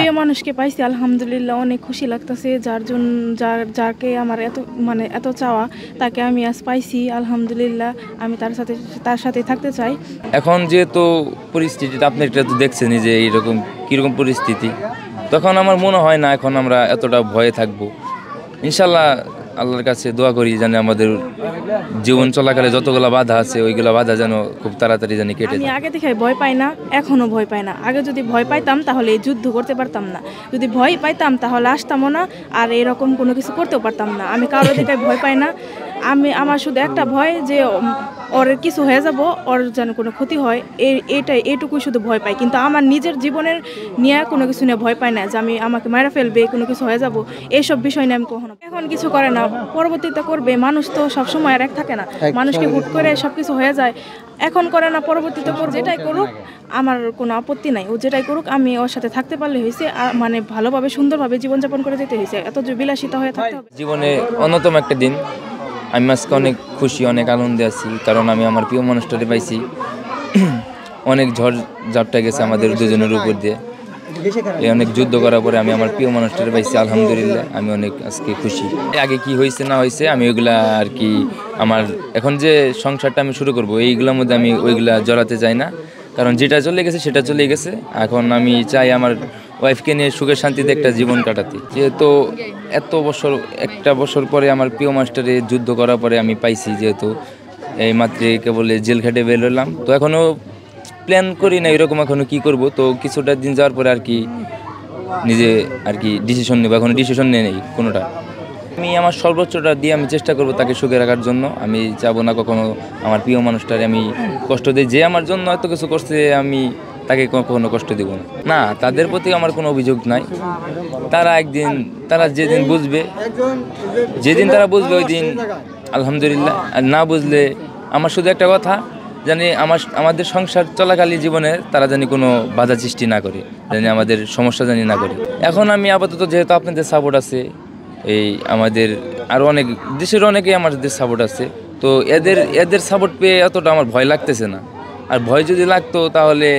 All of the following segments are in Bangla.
প্রিয় মানুষকে পাইছি আলহামদুলিল্লাহ, অনেক খুশি লাগতেছে। যাকে আমার এত চাওয়া, তাকে আমি আজ পাইছি আলহামদুলিল্লাহ। আমি তার সাথে থাকতে চাই। এখন যেহেতু পরিস্থিতিটা আপনি এটা তো দেখছেনই যে এইরকম কীরকম পরিস্থিতি, তখন আমার মনে হয় না এখন আমরা এতটা ভয়ে থাকবো। ইনশাল্লাহ আল্লাহর কাছে দোয়া করি যেন আমাদের জীবন চলাকালে যতগুলো বাধা আছে ওইগুলো বাধা যেন খুব তাড়াতাড়ি যেন কেটে আমি যায়। আগে থেকে ভয় পাই না, এখনো ভয় পাই না। আগে যদি ভয় পাইতাম তাহলে এই যুদ্ধ করতে পারতাম না। যদি ভয় পাইতাম তাহলে আসতামও না, আর এরকম কোনো কিছু করতেও পারতাম না। আমি কারোর দিকে ভয় পাই না। আমার শুধু একটা ভয় যে ওর কিছু হয়ে যাব, ওর যেন কোনো ক্ষতি হয়, এইটুকুই শুধু ভয় পাই। কিন্তু আমার নিজের জীবনের নিয়ে কোনো কিছু নিয়ে ভয় পাই না যে আমাকে মারা ফেলবে, কোনো কিছু হয়ে যাব, এইসব বিষয় নিয়ে আমি কখনো। এখন কিছু করে না, পরবর্তীতে করবে। মানুষ তো সবসময় আর এক থাকে না, মানুষকে হুট করে সব কিছু হয়ে যায়। এখন করে না, পরবর্তীতে করবে। যেটাই করুক আমার কোনো আপত্তি নাই, ও যেটাই করুক আমি ওর সাথে থাকতে পারলে হয়েছে। মানে ভালোভাবে সুন্দরভাবে জীবনযাপন করে যেতে হয়েছে, এত যে বিলাসিতা হয়ে থাকতে হবে। জীবনে অন্যতম একটা দিন। আমি আজকে অনেক খুশি, অনেক আনন্দে আছি, কারণ আমি আমার প্রিয় মানুষটাকে পাইছি। অনেক ঝড় ঝাপটা গেছে আমাদের দুজনের উপর দিয়ে, অনেক যুদ্ধ করার পরে আমি আমার প্রিয় মানুষটাকে পাইছি আলহামদুলিল্লাহ। আমি অনেক আজকে খুশি। আগে কি হয়েছে না হয়েছে আমি ওইগুলা আর কি, আমার এখন যে সংসারটা আমি শুরু করব এইগুলোর মধ্যে আমি ওইগুলা জড়াতে চাই না, কারণ যেটা চলে গেছে সেটা চলে গেছে। এখন আমি চাই আমার ওয়াইফকে নিয়ে সুখে শান্তিতে একটা জীবন কাটাতে। যেহেতু একটা বছর পরে আমার প্রিয় মাস্টারে যুদ্ধ করার পরে আমি পাইছি, যেহেতু এই মাত্র কেবল জেল খেটে বের হলাম, তো এখনও প্ল্যান করি না এরকম এখনও কী করব। তো কিছুটা দিন যাওয়ার পরে আর কি নিজে আর কি ডিসিশন নেব। এখনও ডিসিশন নিয়ে নেই কোনোটা। আমি আমার সর্বোচ্চটা দিয়ে আমি চেষ্টা করব তাকে সুখে রাখার জন্য। আমি চাবো না কখনো আমার প্রিয় মানুষটারে আমি কষ্ট দিই। যে আমার জন্য এত কিছু করছে আমি তাকে কখনো কষ্ট দেব না। না, তাদের প্রতি আমার কোনো অভিযোগ নাই। তারা যেদিন তারা বুঝবে ওই দিন আলহামদুলিল্লাহ। আর না বুঝলে আমার শুধু একটা কথা, জানি আমাদের সংসার চলাকালীন জীবনে তারা জানি কোনো বাধা সৃষ্টি না করে, জানি আমাদের সমস্যা জানি না করে। এখন আমি আপাতত যেহেতু আপনাদের সাপোর্ট আছে, এই আমাদের আরও অনেক দেশের অনেকেই আমাদের সাপোর্ট আছে, তো এদের সাপোর্ট পেয়ে এতটা আমার ভয় লাগতেছে না। আর ভয় যদি লাগতো তাহলে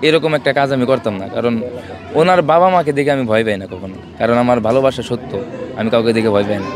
এরকম একটা কাজ আমি করতাম না, কারণ ওনার বাবা মাকে দেখে আমি ভয় পাই না কখনো, কারণ আমার ভালোবাসা সত্য, আমি কাউকে দেখে ভয় পাই না।